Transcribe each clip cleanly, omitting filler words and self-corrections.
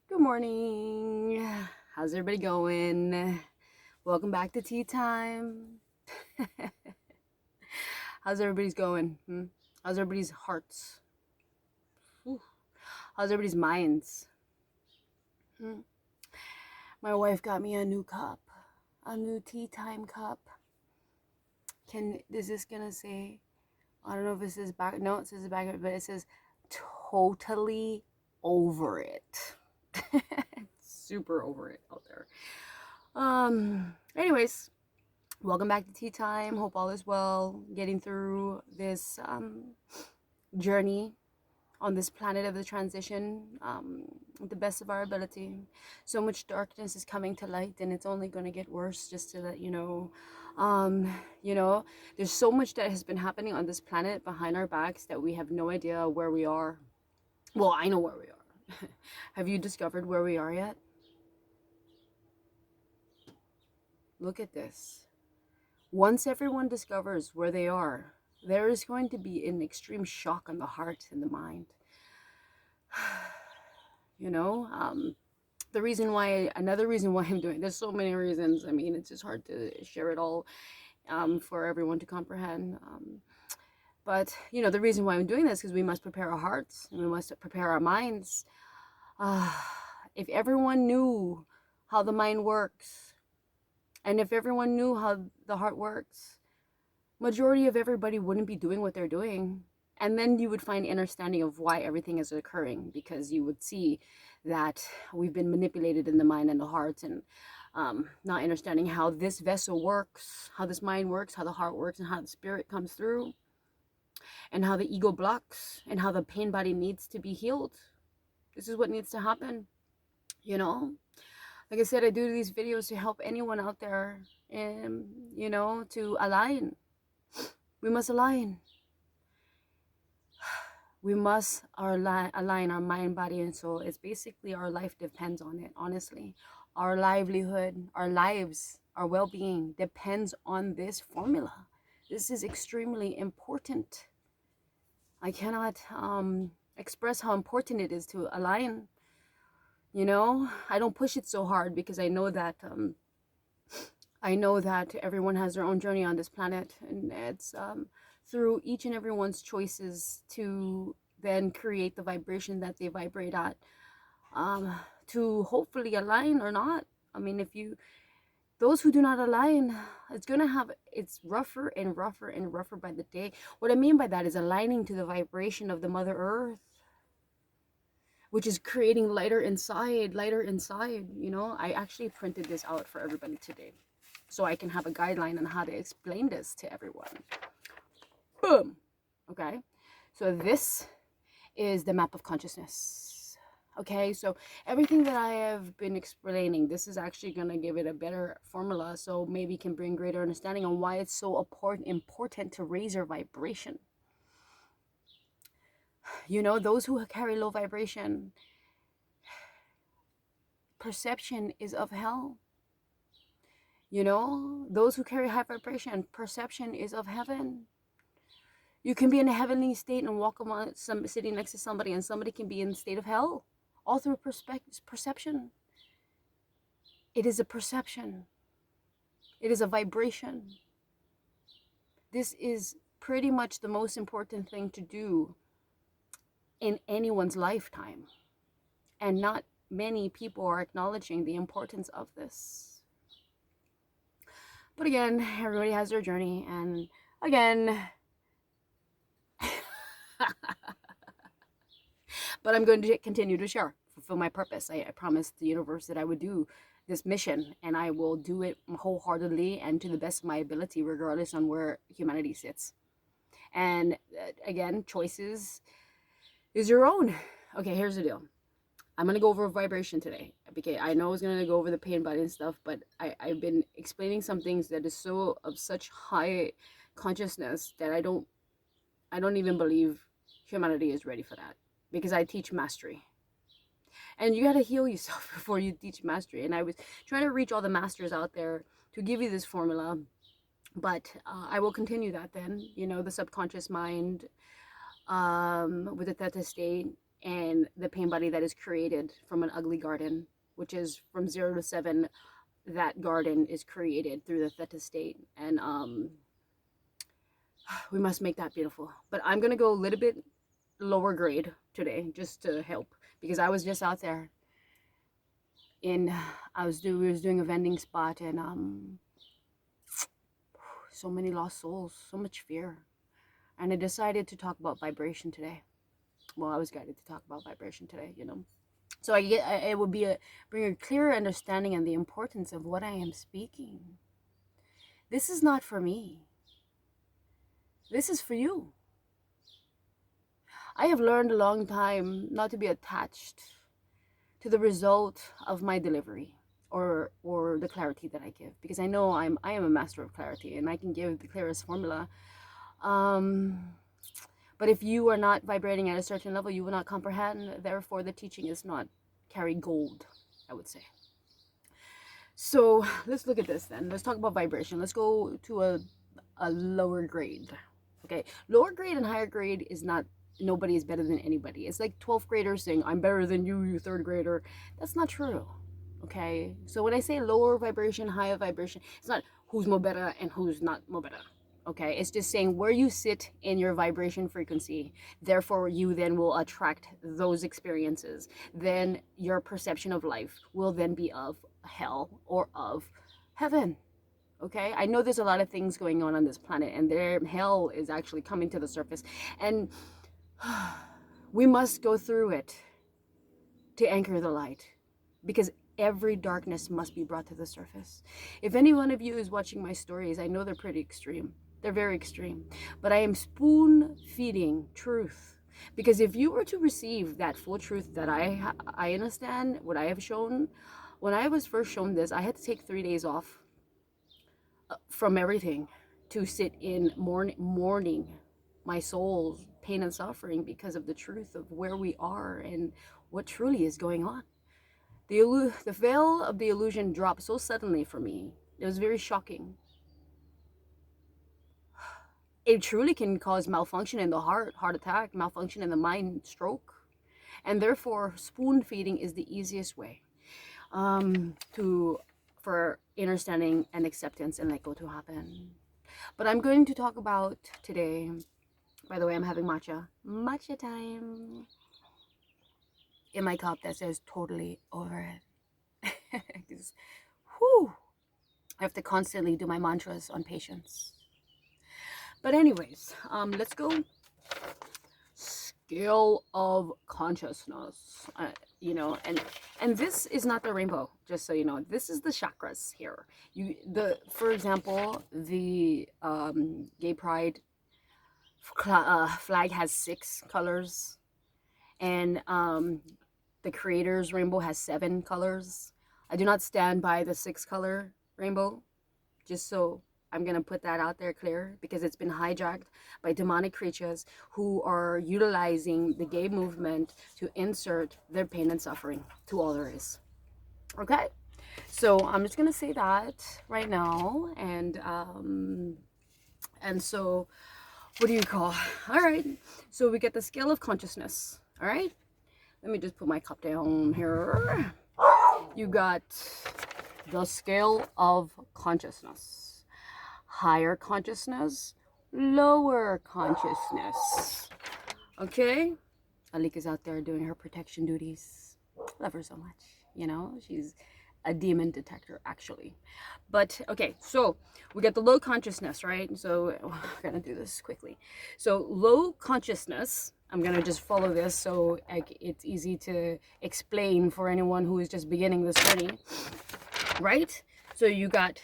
Good morning. How's everybody going? Welcome back to tea time. How's everybody's going? How's everybody's hearts? Whew. How's everybody's minds? Hmm? My wife got me a new cup, a new tea time cup. Is this gonna say? I don't know if it says back. No, it says back, but it says totally over it. Super over it out there. Anyways, welcome back to tea time. Hope all is well. Getting through this journey on this planet of the transition with the best of our ability. So much darkness is coming to light, and it's only going to get worse. Just to let you know, um, you know, there's so much that has been happening on this planet behind our backs that we have no idea where we are. Well, I know where we are. Have you discovered where we are yet? Look at this. Once everyone discovers where they are, there is going to be an extreme shock on the heart and the mind. you know, another reason why I'm doing, there's so many reasons. I mean, it's just hard to share it all for everyone to comprehend. But, the reason why I'm doing this is because we must prepare our hearts and we must prepare our minds. Uh, if everyone knew how the mind works, and if everyone knew how the heart works, majority of everybody wouldn't be doing what they're doing. And then you would find understanding of why everything is occurring, because you would see that we've been manipulated in the mind and the heart, and not understanding how this vessel works, how this mind works, how the heart works, and how the spirit comes through, and how the ego blocks, and how the pain body needs to be healed. This is what needs to happen, you know like I said, I do these videos to help anyone out there, and to align. We must align. We must align our mind, body, and soul. It's basically our life depends on it, honestly. Our livelihood, our lives, our well-being depends on this formula. This is extremely important. I cannot express how important it is to align. I don't push it so hard because I know that everyone has their own journey on this planet, and it's through each and everyone's choices to then create the vibration that they vibrate at, to hopefully align or not. I mean, those who do not align, it's rougher and rougher and rougher by the day. What I mean by that is aligning to the vibration of the Mother Earth, which is creating lighter inside, lighter inside. I actually printed this out for everybody today, so I can have a guideline on how to explain this to everyone. Boom. Okay. So this is the map of consciousness. Okay. So everything that I have been explaining, this is actually going to give it a better formula, so maybe can bring greater understanding on why it's so important to raise your vibration. Those who carry low vibration, perception is of hell. Those who carry high vibration, perception is of heaven. You can be in a heavenly state and walk among sitting next to somebody, and somebody can be in the state of hell, all through perception. It is a perception. It is a vibration. This is pretty much the most important thing to do in anyone's lifetime, and not many people are acknowledging the importance of this. But again, everybody has their journey, and again, but I'm going to continue to share, fulfill my purpose. I promised the universe that I would do this mission, and I will do it wholeheartedly and to the best of my ability, regardless on where humanity sits. And again, choices is your own. Okay, here's the deal. I'm going to go over vibration today, because I know I was going to go over the pain body and stuff, but I've been explaining some things that is so of such high consciousness that I don't even believe humanity is ready for that, because I teach mastery. And you got to heal yourself before you teach mastery. And I was trying to reach all the masters out there to give you this formula, but I will continue that then. The subconscious mind, with the theta state, and the pain body that is created from an ugly garden, which is from 0 to 7. That garden is created through the theta state, and we must make that beautiful. But I'm gonna go a little bit lower grade today just to help, because I was just out there in we was doing a vending spot, and so many lost souls, so much fear, and I decided to talk about vibration today. Well, I was guided to talk about vibration today, so it would be bring a clearer understanding and the importance of what I am speaking. This is not for me. This is for you. I have learned a long time not to be attached to the result of my delivery or the clarity that I give, because I know I am a master of clarity and I can give the clearest formula. But if you are not vibrating at a certain level, you will not comprehend. Therefore, the teaching is not carry gold, I would say. So let's look at this then. Let's talk about vibration. Let's go to a lower grade. Okay, lower grade and higher grade is not, nobody is better than anybody. It's like 12th graders saying, I'm better than you, you third grader. That's not true. Okay, so when I say lower vibration, higher vibration, it's not who's more better and who's not more better. Okay, it's just saying where you sit in your vibration frequency. Therefore, you then will attract those experiences. Then your perception of life will then be of hell or of heaven. Okay, I know there's a lot of things going on this planet, and hell is actually coming to the surface, and we must go through it to anchor the light, because every darkness must be brought to the surface. If any one of you is watching my stories, I know they're pretty extreme. They're very extreme, but I am spoon feeding truth, because if you were to receive that full truth that I understand what I have shown, when I was first shown this, I had to take 3 days off from everything to sit in mourning my soul's pain and suffering because of the truth of where we are and what truly is going on. The veil of the illusion dropped so suddenly for me. It was very shocking. It truly can cause malfunction in the heart attack, malfunction in the mind, stroke. And therefore, spoon feeding is the easiest way for understanding and acceptance and let go to happen. But I'm going to talk about today, by the way, I'm having matcha time in my cup that says totally over it. Because, I have to constantly do my mantras on patience. But anyways, let's go. Scale of consciousness, and this is not the rainbow, just so you know. This is the chakras here. For example, the gay pride flag has 6 colors, and the creator's rainbow has 7 colors. I do not stand by the 6-color rainbow, just so I'm going to put that out there clear, because it's been hijacked by demonic creatures who are utilizing the gay movement to insert their pain and suffering to all there is. Okay? So I'm just going to say that right now. And so, what do you call? All right. So we get the scale of consciousness. All right? Let me just put my cup down here. You got the scale of consciousness. Higher consciousness, lower consciousness. Okay? Alika's out there doing her protection duties. Love her so much. She's a demon detector, actually. But, okay, so we got the low consciousness, right? So, we're going to do this quickly. So, low consciousness, I'm going to just follow this so it's easy to explain for anyone who is just beginning this journey, right? So, you got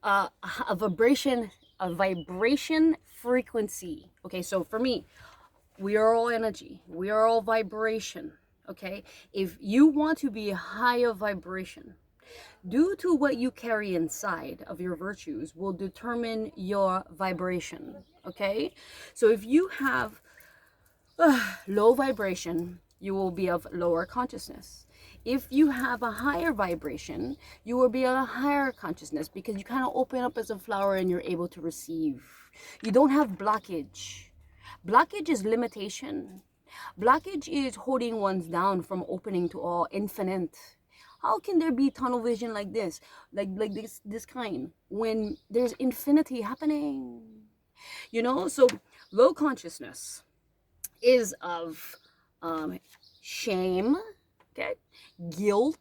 a vibration frequency. Okay, so for me, we are all energy, we are all vibration. Okay, if you want to be higher vibration, due to what you carry inside of your virtues will determine your vibration. Okay, so if you have low vibration, you will be of lower consciousness. If you have a higher vibration, you will be a higher consciousness, because you kind of open up as a flower and you're able to receive. You don't have blockage. Blockage is limitation. Blockage is holding ones down from opening to all infinite. How can there be tunnel vision like this, like this kind, when there's infinity happening? You know, so low consciousness is of shame, okay, guilt,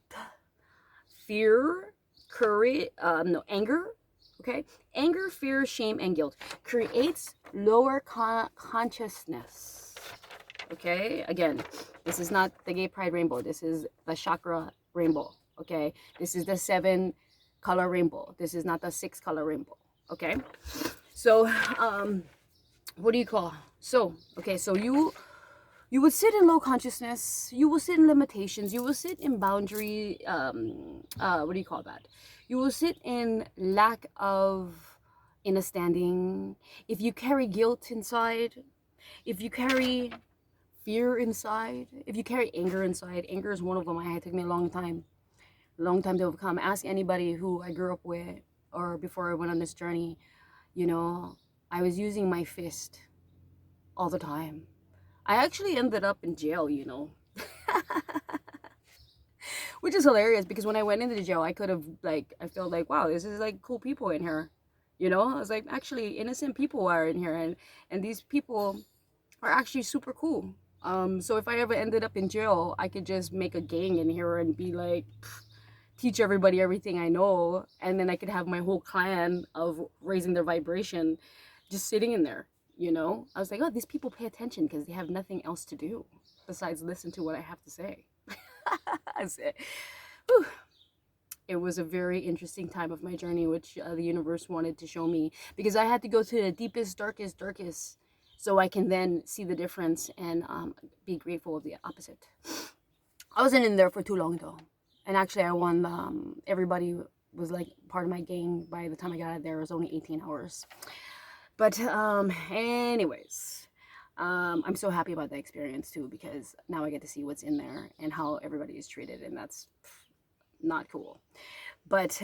fear, courage, no, anger, okay, anger, fear, shame, and guilt creates lower consciousness. Okay, again, this is not the gay pride rainbow. This is the chakra rainbow. Okay, this is the 7-color rainbow. This is not the 6-color rainbow. Okay, so what do you call? So okay, so you would sit in low consciousness, you will sit in limitations, you will sit in boundary, what do you call that? You will sit in lack of understanding. If you carry guilt inside, if you carry fear inside, if you carry anger inside, anger is one of them. It took me a long time to overcome. Ask anybody who I grew up with or before I went on this journey, you know, I was using my fist all the time. I actually ended up in jail, you know. Which is hilarious because when I went into the jail, I could have, like, I felt like, wow, this is like cool people in here. You know, I was like, actually, innocent people are in here, and these people are actually super cool. So if I ever ended up in jail, I could just make a gang in here and be like, teach everybody everything I know, and then I could have my whole clan of raising their vibration just sitting in there. You know, I was like, oh, these people pay attention because they have nothing else to do besides listen to what I have to say. I said, whew. It was a very interesting time of my journey, which the universe wanted to show me, because I had to go to the deepest, darkest, so I can then see the difference and be grateful of the opposite. I wasn't in there for too long though, and actually I won. Everybody was like part of my gang. By the time I got out of there, it was only 18 hours. But anyways, I'm so happy about the experience too, because now I get to see what's in there and how everybody is treated, and that's not cool. But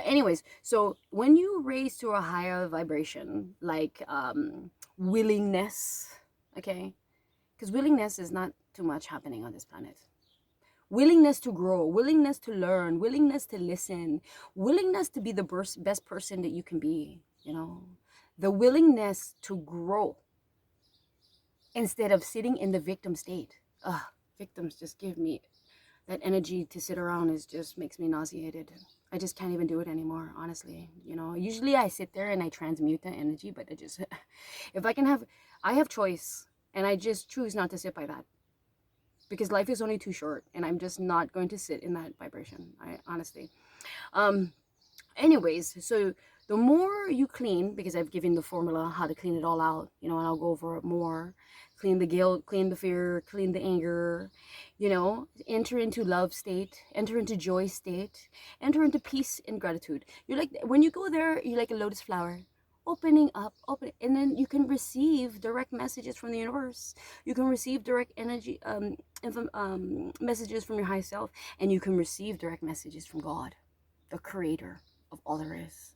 anyways, so when you raise to a higher vibration, like willingness, okay, because willingness is not too much happening on this planet. Willingness to grow, willingness to learn, willingness to listen, willingness to be the best person that you can be, you know, the willingness to grow instead of sitting in the victim state. Victims just give me that energy to sit around, is just makes me nauseated. I just can't even do it anymore, honestly. You know, usually I sit there and I transmute that energy, but I just, if I have choice, and I just choose not to sit by that. Because life is only too short, and I'm just not going to sit in that vibration. I honestly. Anyways, so the more you clean, because I've given the formula how to clean it all out, you know, and I'll go over it more. Clean the guilt, clean the fear, clean the anger, you know, enter into love state, enter into joy state, enter into peace and gratitude. You're like, when you go there, you're like a lotus flower, opening up, and then you can receive direct messages from the universe. You can receive direct energy, messages from your high self, and you can receive direct messages from God, the creator of all there is.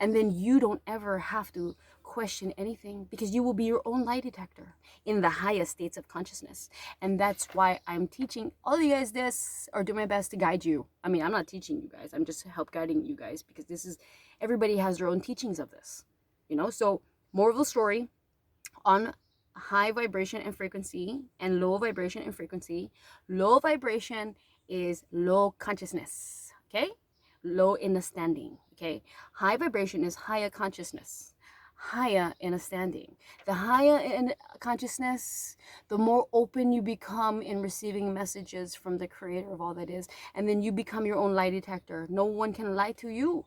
And then you don't ever have to question anything, because you will be your own lie detector in the highest states of consciousness. And that's why I'm teaching all of you guys this, or do my best to guide you. I mean, I'm not teaching you guys, I'm just help guiding you guys, because this is, everybody has their own teachings of this, you know. So moral of the story, on high vibration and frequency and low vibration and frequency, low vibration is low consciousness, okay, low understanding, okay. High vibration is higher consciousness, higher understanding. The higher in consciousness, the more open you become in receiving messages from the creator of all that is, and then you become your own lie detector. No one can lie to you.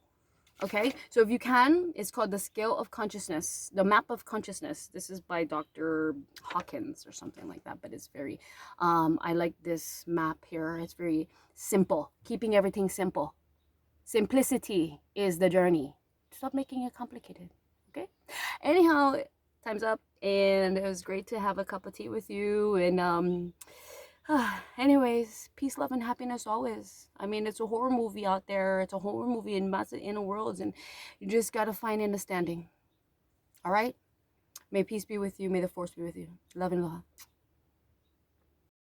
Okay, so if you can, it's called the scale of consciousness, the map of consciousness. This is by Dr. Hawkins or something like that, but it's very, I like this map here. It's very simple, keeping everything simple. Simplicity is the journey. Stop making it complicated, okay? Anyhow, time's up, and it was great to have a cup of tea with you, and anyways, peace, love, and happiness always. I mean, it's a horror movie out there. It's a horror movie in massive inner worlds, and you just gotta find understanding. All right? May peace be with you. May the force be with you. Love and aloha.